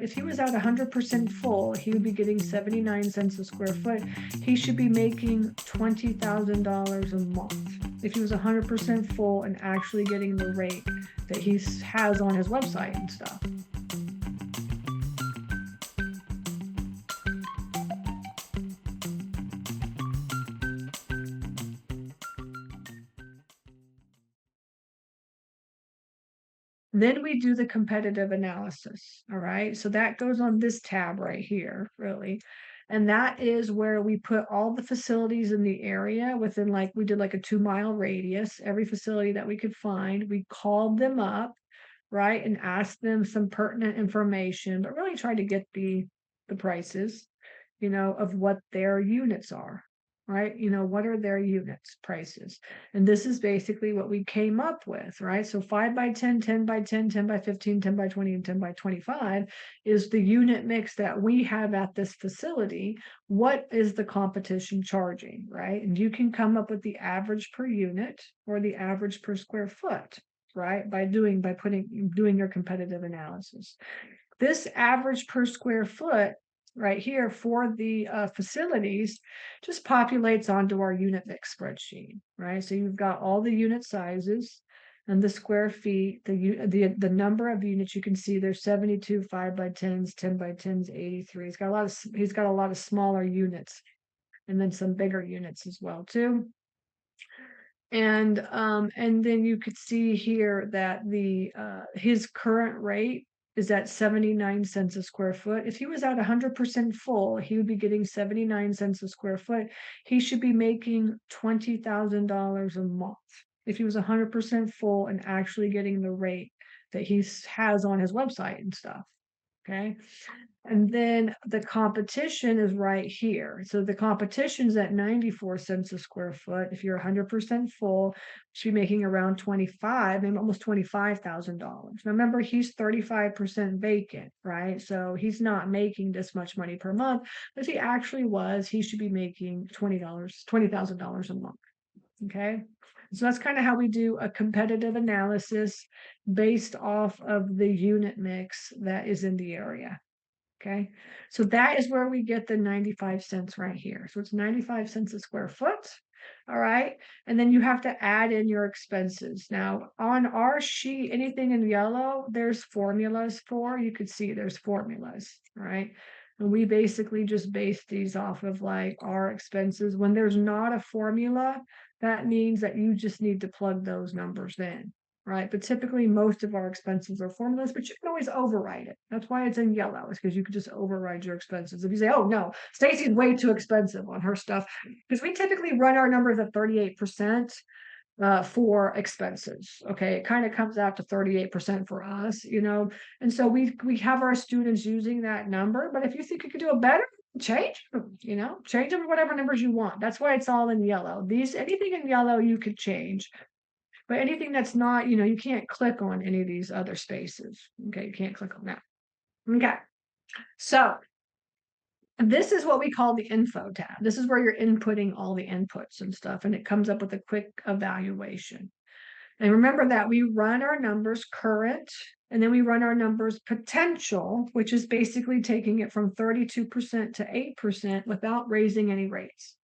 if he was at 100% full, he would be getting 79 cents a square foot. He should be making $20,000 a month if he was 100% full and actually getting the rate that he has on his website and stuff. Then we do the competitive analysis. All right. So that goes on this tab right here, really. And that is where we put all the facilities in the area within, like, we did like a 2 mile radius, every facility that we could find. We called them up, right, and asked them some pertinent information, but really tried to get the prices, of what their units are, right? What are their units prices? And this is basically what we came up with, right? So 5 by 10, 10 by 10, 10 by 15, 10 by 20, and 10 by 25 is the unit mix that we have at this facility. What is the competition charging, right? And you can come up with the average per unit or the average per square foot, right? By doing your competitive analysis. This average per square foot right here for the facilities just populates onto our unit mix spreadsheet, right? So you've got all the unit sizes and the square feet, the number of units. You can see there's 72 5 by 10s, 10 by 10s, 83. He's got a lot of smaller units and then some bigger units as well too. And then you could see here that his current rate is at 79 cents a square foot. If he was at 100% full, he would be getting 79 cents a square foot. He should be making $20,000 a month if he was 100% full and actually getting the rate that he has on his website and stuff. Okay. And then the competition is right here. So the competition's at 94 cents a square foot. If you're 100% full, you should be making around 25, maybe almost $25,000. Now remember, he's 35% vacant, right? So he's not making this much money per month. But if he actually was, he should be making $20,000 a month. Okay. So that's kind of how we do a competitive analysis based off of the unit mix that is in the area. Okay, so that is where we get the 95 cents right here. So it's 95 cents a square foot. All right. And then you have to add in your expenses. Now, on our sheet, anything in yellow, there's formulas for. You could see there's formulas, right? And we basically just base these off of like our expenses. When there's not a formula, that means that you just need to plug those numbers in, right? But typically most of our expenses are formulas, but you can always override it. That's why it's in yellow, is because you could just override your expenses. If you say, oh no, Stacy's way too expensive on her stuff, because we typically run our numbers at 38% for expenses. Okay, it kind of comes out to 38% for us, and so we have our students using that number. But if you think you could do a better, change them, change them to whatever numbers you want. That's why it's all in yellow. Anything in yellow you could change. But anything that's not, you can't click on any of these other spaces. Okay, you can't click on that. Okay, so this is what we call the info tab. This is where you're inputting all the inputs and stuff, and it comes up with a quick evaluation. And remember that we run our numbers current, and then we run our numbers potential, which is basically taking it from 32% to 8% without raising any rates.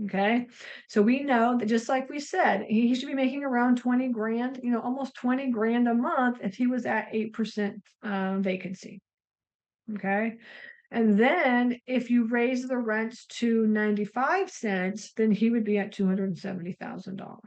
Okay, so we know that, just like we said, he should be making around 20 grand, almost 20 grand a month if he was at 8% vacancy. Okay, and then if you raise the rents to 95 cents, then he would be at $270,000.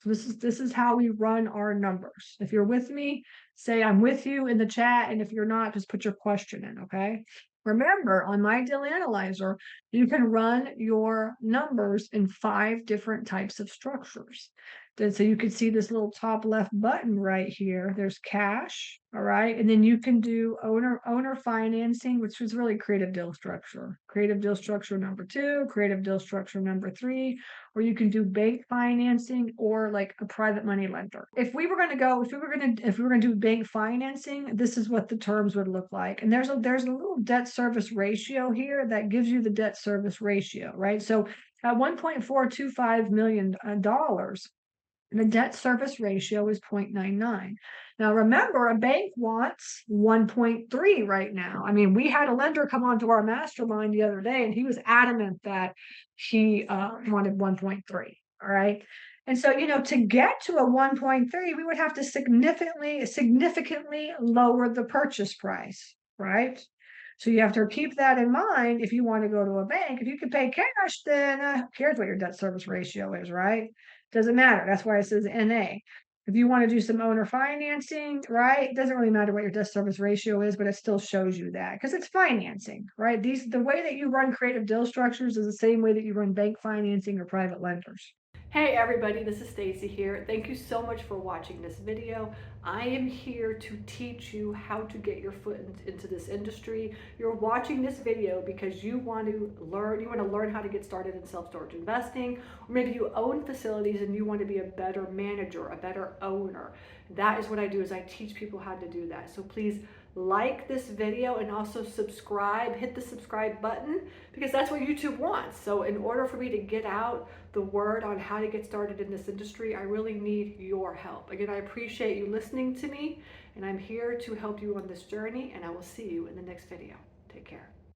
So this is how we run our numbers. If you're with me, say I'm with you in the chat, and if you're not, just put your question in. Okay. Remember, on my deal analyzer, you can run your numbers in 5 different types of structures. Then, so you can see this little top left button right here. There's cash, all right, and then you can do owner financing, which is really creative deal structure. Creative deal structure number 2, creative deal structure number 3, or you can do bank financing or like a private money lender. If we were going to do bank financing, this is what the terms would look like. And there's a little debt service ratio here that gives you the debt service ratio, right? So at $1.425 million, The debt service ratio is 0.99. Now remember, a bank wants 1.3 right now. I mean, we had a lender come onto our mastermind the other day, and he was adamant that he wanted 1.3. All right. And so, to get to a 1.3, we would have to significantly lower the purchase price, right? So you have to keep that in mind if you want to go to a bank. If you can pay cash, then who cares what your debt service ratio is, right? Doesn't matter. That's why it says NA. If you want to do some owner financing, right? It doesn't really matter what your debt service ratio is, but it still shows you that because it's financing, right? The way that you run creative deal structures is the same way that you run bank financing or private lenders. Hey everybody, this is Stacy here. Thank you so much for watching this video. I am here to teach you how to get your foot into this industry. You're watching this video because you want to learn how to get started in self-storage investing, or maybe you own facilities and you want to be a better manager, a better owner. That is what I do, is I teach people how to do that. So please like this video and also subscribe, hit the subscribe button, because that's what YouTube wants. So in order for me to get out the word on how to get started in this industry, I really need your help. Again, I appreciate you listening to me, and I'm here to help you on this journey, and I will see you in the next video. Take care.